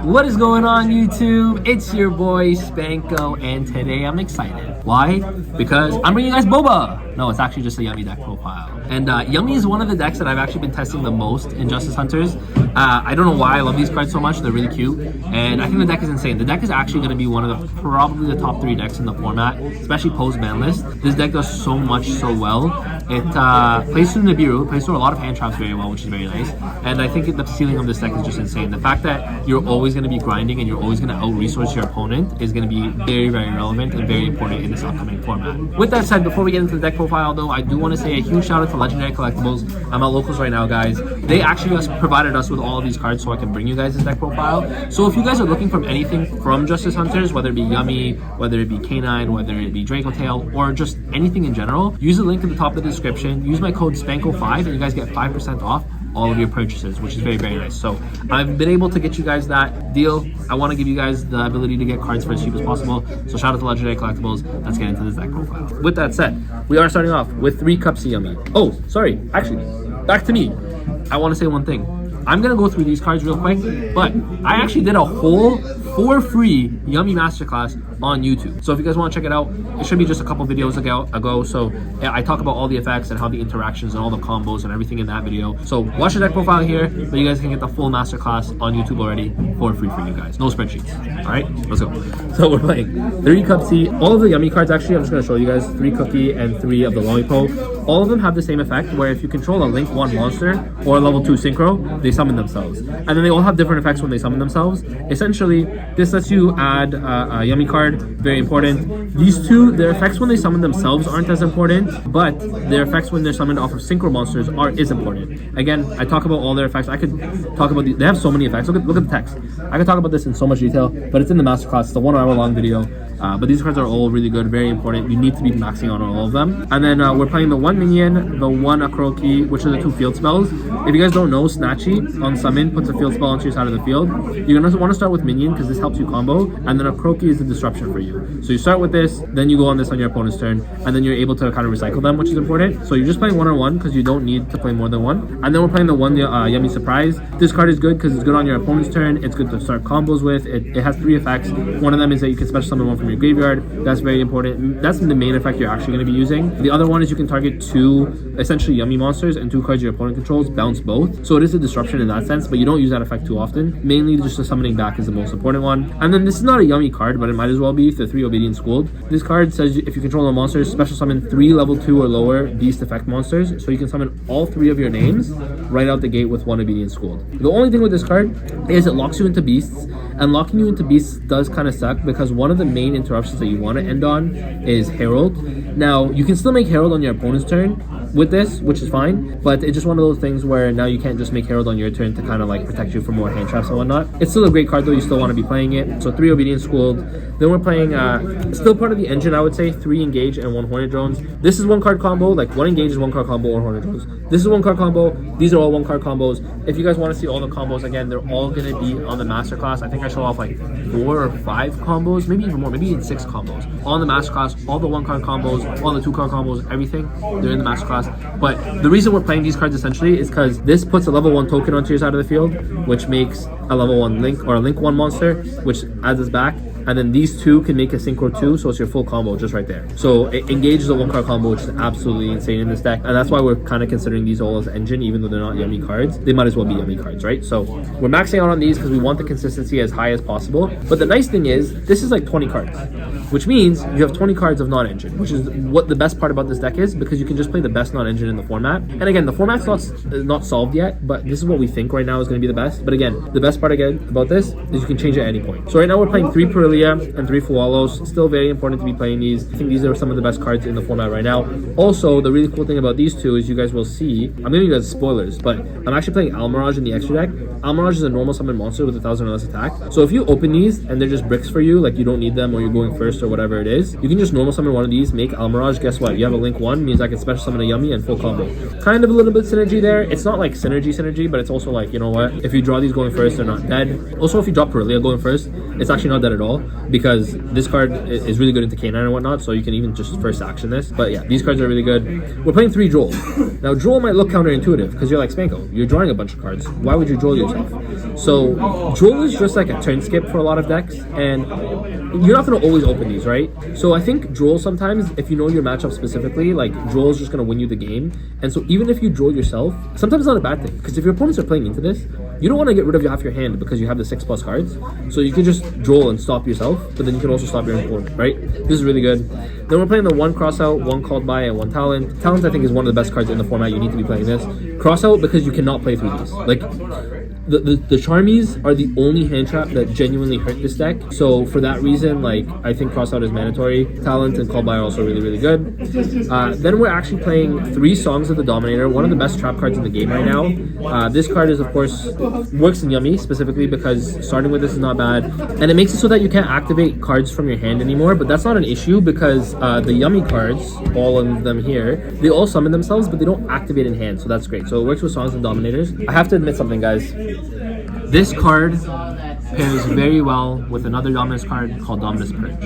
What is going on, YouTube? It's your boy Spanko, and today I'm excited. Why? Because I'm bringing you guys Boba. No, it's actually just a Yummy deck profile. And Yummy is one of the decks that I've actually been testing the most in Justice Hunters. I don't know why I love these cards so much. They're really cute, and I think the deck is insane. The deck is actually going to be one of the probably the top 3 decks in the format, especially post ban list. This deck does so much so well. It plays through Nibiru, plays through a lot of hand traps very well, which is very nice. And I think the ceiling of this deck is just insane. The fact that you're always going to be grinding and you're always going to out-resource your opponent is going to be very, very relevant and very important in this upcoming format. With that said, before we get into the deck profile though, I do want to say a huge shout out to Legendary Collectibles. I'm at Locals right now, guys. They actually provided us with all of these cards so I can bring you guys this deck profile. So if you guys are looking for anything from Justice Hunters, whether it be Yummy, whether it be Canine, whether it be Draco Tail, or just anything in general, use the link at the top of the description. Use my code SPANKO5 and you guys get 5% off all of your purchases, which is very, very nice. So I've been able to get you guys that deal. I want to give you guys the ability to get cards for as cheap as possible. So shout out to Legendary Collectibles. Let's get into this deck profile. With that said, we are starting off with 3 cups of Yummy. Oh, sorry, actually, back to me. I want to say one thing. I'm going to go through these cards real quick, but I actually did a whole for free Yummy Masterclass on YouTube. So if you guys want to check it out, it should be just a couple videos ago. So yeah, I talk about all the effects and how the interactions and all the combos and everything in that video. So watch the deck profile here, but you guys can get the full Masterclass on YouTube already for free for you guys. No spreadsheets. All right, let's go. So we're playing 3 Cup C. All of the Yummy cards, actually, I'm just going to show you guys 3 Cookie and 3 of the Lollipop. All of them have the same effect where if you control a Link 1 monster or a level 2 Synchro, they summon themselves. And then they all have different effects when they summon themselves. Essentially, this lets you add a Yummy card, very important. These two, their effects when they summon themselves aren't as important, but their effects when they're summoned off of Synchro monsters is important. Again, I talk about all their effects. I could talk about they have so many effects. Look at the text. I could talk about this in so much detail, but it's in the Masterclass. It's a 1 hour long video. But these cards are all really good, very important. You need to be maxing on all of them. And then we're playing the 1 minion, the 1 Akroki, which are the 2 field spells. If you guys don't know, Snatchy on summon puts a field spell onto your side of the field. You're going to want to start with minion because this helps you combo, and then Akroki is the disruption for you. So you start with this, then you go on this on your opponent's turn, and then you're able to kind of recycle them, which is important. So you're just playing 1-on-1 because you don't need to play more than 1. And then we're playing the 1 Yummy Surprise. This card is good because it's good on your opponent's turn. It's good to start combos with. It has 3 effects. One of them is that you can special summon 1 from your graveyard. That's very important. That's the main effect you're actually going to be using. The other one is you can target 2 essentially Yummy monsters and 2 cards your opponent controls, bounce both. So it is a disruption in that sense, but you don't use that effect too often. Mainly just the summoning back is the most important one. And then this is not a Yummy card, but it might as well be the 3 Obedient Schooled. This card says if you control a monster, special summon 3 level 2 or lower beast effect monsters. So you can summon all 3 of your names right out the gate with 1 Obedient Schooled. The only thing with this card is it locks you into beasts, and locking you into beasts does kind of suck because one of the main interruptions that you want to end on is Herald. Now, you can still make Herald on your opponent's turn with this, which is fine, but it's just one of those things where now you can't just make Herald on your turn to kind of like protect you from more hand traps and whatnot. It's still a great card though, you still want to be playing it. So 3 Obedient Schooled. Then we're playing still part of the engine, I would say, 3 Engage and 1 Hornet Drones. This is 1 card combo, like 1 Engage is 1 card combo or Hornet Drones. This is 1 card combo. These are all 1 card combos. If you guys want to see all the combos, again, they're all going to be on the Masterclass. I think I show off like 4 or 5 combos, maybe even more, maybe even 6 combos on the Masterclass. All the 1 card combos, all the 2 card combos, everything, they're in the Masterclass. But the reason we're playing these cards essentially is because this puts a level 1 token onto your side of the field, which makes a level 1 Link or a Link 1 monster, which adds us back. And then these 2 can make a Synchro 2, so it's your full combo just right there. So Engage is a 1 card combo, which is absolutely insane in this deck. And that's why we're kind of considering these all as engine, even though they're not Yummy cards. They might as well be Yummy cards, right? So we're maxing out on these because we want the consistency as high as possible. But the nice thing is, this is like 20 cards, which means you have 20 cards of non-engine, which is what the best part about this deck is, because you can just play the best non-engine in the format. And again, the format's not solved yet, but this is what we think right now is going to be the best. But again, the best part again about this is you can change at any point. So right now we're playing 3 Perilia and 3 Fualos. Still very important to be playing these. I think these are some of the best cards in the format right now. Also, the really cool thing about these 2 is you guys will see, I'm giving you guys spoilers, but I'm actually playing Almirage in the extra deck. Almirage is a normal summon monster with 1,000 or less attack. So if you open these and they're just bricks for you, like you don't need them or you're going first or whatever it is, you can just normal summon one of these, make Almirage. Guess what? You have a Link 1, means I can special summon a Yummy and full combo. Kind of a little bit synergy there. It's not like synergy, but it's also like, you know what? If you draw these going first, they're not dead. Also, if you drop Perilia going first, it's actually not dead at all because this card is really good into Canine and whatnot, so you can even just first action this. But yeah, these cards are really good. We're playing 3 Droll. Now, Droll might look counterintuitive because you're like, Spanko, you're drawing a bunch of cards. Why would you Droll yourself? So Droll is just like a turn skip for a lot of decks, and you're not going to always open these, right? So I think Droll sometimes, if you know your matchup specifically, like Droll is just going to win you the game. And so even if you Droll yourself, sometimes it's not a bad thing, because if your opponents are playing into this, you don't want to get rid of half your hand because you have the 6+ cards. So you can just Droll and stop yourself, but then you can also stop your opponent, right? This is really good. Then we're playing the 1 Crossout, 1 Called By, and 1 Talent. Talent, I think, is one of the best cards in the format. You need to be playing this. Crossout, because you cannot play through these. Like, the Charmies are the only hand trap that genuinely hurt this deck. So for that reason, like, I think Crossout is mandatory. Talent and Called By are also really, really good. Then we're actually playing 3 Songs of the Dominator, one of the best trap cards in the game right now. This card is, of course, works in Yummy specifically because starting with this is not bad. And it makes it so that you can't activate cards from your hand anymore, but that's not an issue because the Yummy cards, all of them here, they all summon themselves, but they don't activate in hand, so that's great. So it works with Songs and Dominators. I have to admit something, guys. This card pairs very well with another Dominus card called Dominus Purge.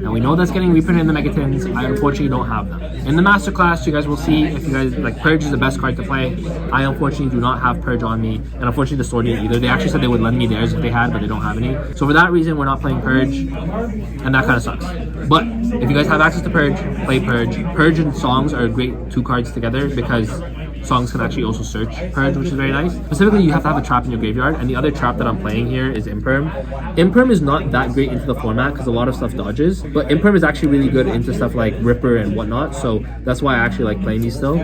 Now we know that's getting reprinted in the Megatins. I unfortunately don't have them. In the Masterclass, you guys will see if you guys like Purge is the best card to play. I unfortunately do not have Purge on me, and unfortunately the store didn't either. They actually said they would lend me theirs if they had, but they don't have any. So for that reason, we're not playing Purge, and that kind of sucks. But if you guys have access to Purge, play Purge. Purge and Songs are great 2 cards together because Songs can actually also search Purge, which is very nice. Specifically, you have to have a trap in your graveyard, and the other trap that I'm playing here is Imperm. Imperm is not that great into the format because a lot of stuff dodges, but Imperm is actually really good into stuff like Ripper and whatnot, so that's why I actually like playing these still.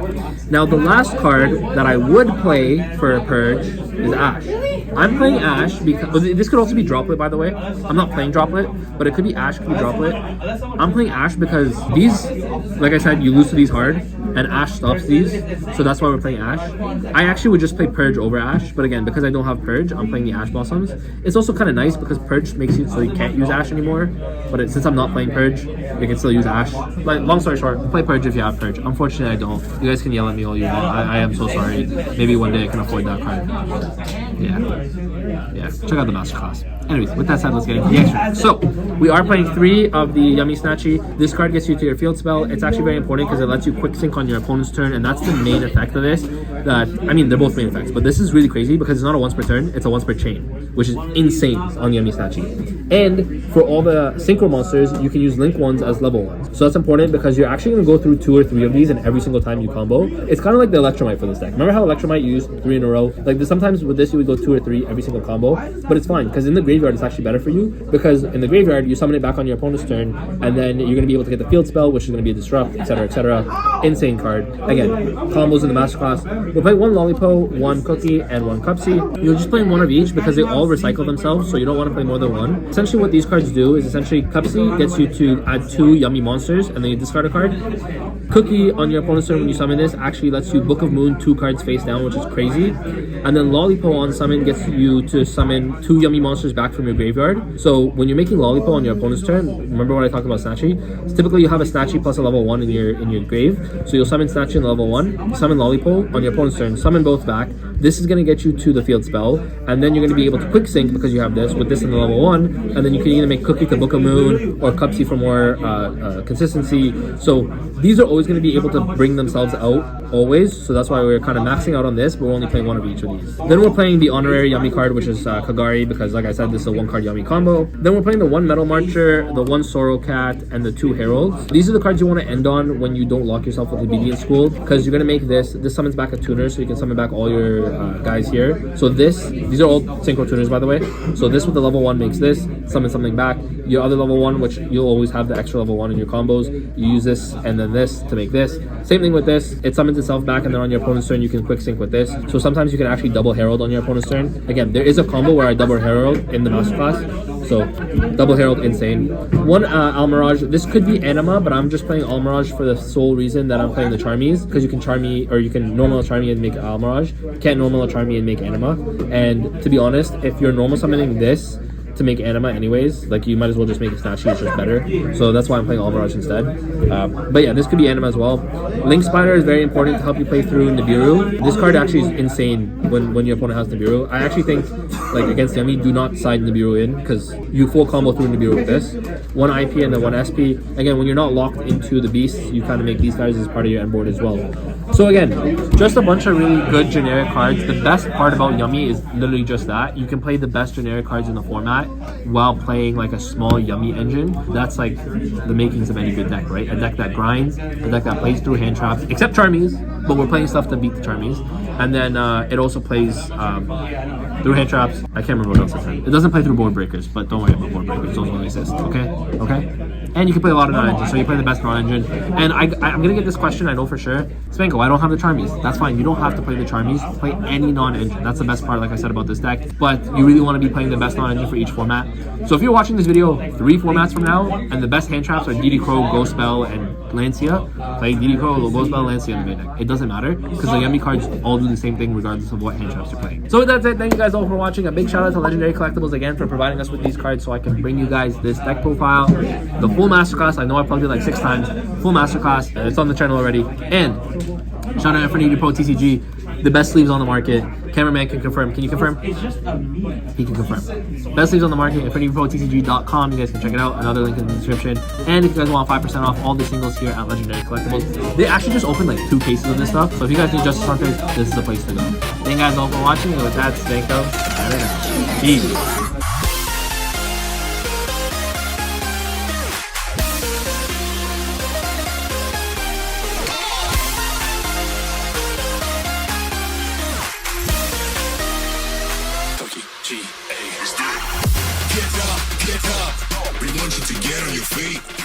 Now, the last card that I would play for a Purge is Ash. I'm playing Ash because this could also be Droplet, by the way. I'm not playing Droplet, but it could be Ash, could be Droplet. I'm playing Ash because these, like I said, you lose to these hard, and Ash stops these, so that's why we're playing Ash. I actually would just play Purge over Ash, but again, because I don't have Purge, I'm playing the Ash Blossoms. It's also kind of nice because Purge makes it so you can't use Ash anymore, but since I'm not playing Purge, you can still use Ash. Like, long story short, play Purge if you have Purge. Unfortunately, I don't. You guys can yell at me all you want. I am so sorry. Maybe one day I can afford that card. Yeah, check out the Masterclass. Anyways, with that said, let's get into the extra. So, we are playing 3 of the Yummy Snatchy. This card gets you to your field spell. It's actually very important because it lets you quick sync on your opponent's turn, and that's the main effect of this. I mean, they're both main effects, but this is really crazy because it's not a once per turn, it's a once per chain, which is insane on Yummy Snatchy. And for all the synchro monsters, you can use link ones as level ones. So that's important because you're actually going to go through 2 or 3 of these, and every single time you combo, it's kind of like the Electromite for this deck. Remember how Electromite you used 3 in a row? Like sometimes with this you would go 2 or 3 every single combo, but it's fine because in the graveyard it's actually better for you because in the graveyard you summon it back on your opponent's turn, and then you're going to be able to get the field spell, which is going to be a disrupt, etc, etc. Insane card. Again, combos in the Masterclass. We'll play 1 Lollipop, 1 Cookie, and 1 Cupsy. You're just playing 1 of each because they all recycle themselves, so you don't want to play more than 1. Essentially what these cards do is essentially Cupsy gets you to add 2 Yummy monsters and then you discard a card. Cookie on your opponent's turn when you summon this actually lets you Book of Moon 2 cards face down, which is crazy. And then Lollipop on summon gets you to summon 2 Yummy monsters back from your graveyard. So when you're making Lollipop on your opponent's turn, remember what I talked about Snatchy? Typically you have a Snatchy plus a level 1 in your grave. So you'll summon Snatchy in level 1, summon Lollipop on your opponent's turn, summon both back. This is going to get you to the field spell, and then you're going to be able to quick sync because you have this with this in the level 1, and then you can either make Cookie to Book of Moon or Cupsy for more consistency. So these are always going to be able to bring themselves out always, so that's why we're kind of maxing out on this, but we're only playing 1 of each of these. Then we're playing the honorary Yummy card, which is Kagari, because like I said, this is a 1 card Yummy combo. Then we're playing the 1 Metal Marcher, the 1 Sorrow Cat, and the 2 Heralds. These are the cards you want to end on when you don't lock yourself with Obedient School, because you're going to make this summons back a tuner, so you can summon back all your guys here. So these are all synchro tuners, by the way. So this with the level 1 makes this, summon something back. Your other level 1, which you'll always have the extra level 1 in your combos, you use this and then this to make this. Same thing with this, it summons itself back, and then on your opponent's turn you can quick sync with this. So sometimes you can actually double Herald on your opponent's turn. Again, there is a combo where I double Herald in the Masterclass, so double Herald, insane. 1 Almirage, this could be Anima, but I'm just playing Almirage for the sole reason that I'm playing the Charmies, because you can Charmy, or you can normal Charmy and make Almirage. You can't normal Charmy and make Anima. And to be honest, if you're normal summoning this to make Anima anyways, like you might as well just make it Snatchy, it's just better. So that's why I'm playing Almirage instead. But yeah, this could be Anima as well. Link Spider is very important to help you play through Nibiru. This card actually is insane when your opponent has Nibiru. I actually think, like against Yummy, do not side Nibiru in, because you full combo through Nibiru with this. 1 IP and then 1 SP. Again, when you're not locked into the beast, you kind of make these guys as part of your end board as well. So again, just a bunch of really good generic cards. The best part about Yummy is literally just that. You can play the best generic cards in the format while playing like a small Yummy engine. That's like the makings of any good deck, right? A deck that grinds, a deck that plays through hand traps, except Charmies, but we're playing stuff to beat the Charmies. And then it also plays through hand traps. I can't remember what else it said. It doesn't play through board breakers, but don't worry about board breakers. Those don't exist, okay? Okay? And you can play a lot of non-engines, so you play the best non-engine. And I'm gonna get this question, I know for sure. Spanko, I don't have the Charmies. That's fine, you don't have to play the Charmies. Play any non-engine. That's the best part, like I said, about this deck. But you really want to be playing the best non-engine for each format. So if you're watching this video 3 formats from now, and the best hand traps are DD Crow, Ghost Spell, and Lancia, play DD Crow, Ghost Spell, Lancia in the main deck. It doesn't matter, because the Yummy cards all do the same thing regardless of what hand traps you're playing. So that's it. Thank you guys all for watching. A big shout out to Legendary Collectibles again for providing us with these cards so I can bring you guys this deck profile. The full masterclass, I know I plugged it like 6 times. Full masterclass, it's on the channel already. And shout out Infinity Pro TCG, the best sleeves on the market. Cameraman can confirm. Can you confirm? He can confirm. Best sleeves on the market, infinityprotcg.com. You guys can check it out. Another link in the description. And if you guys want 5% off all the singles here at Legendary Collectibles, they actually just opened like 2 cases of this stuff. So if you guys need Justice Hunters, this is the place to go. Thank you guys all for watching. And with that, Spanko, peace. Get up, we want you to get on your feet.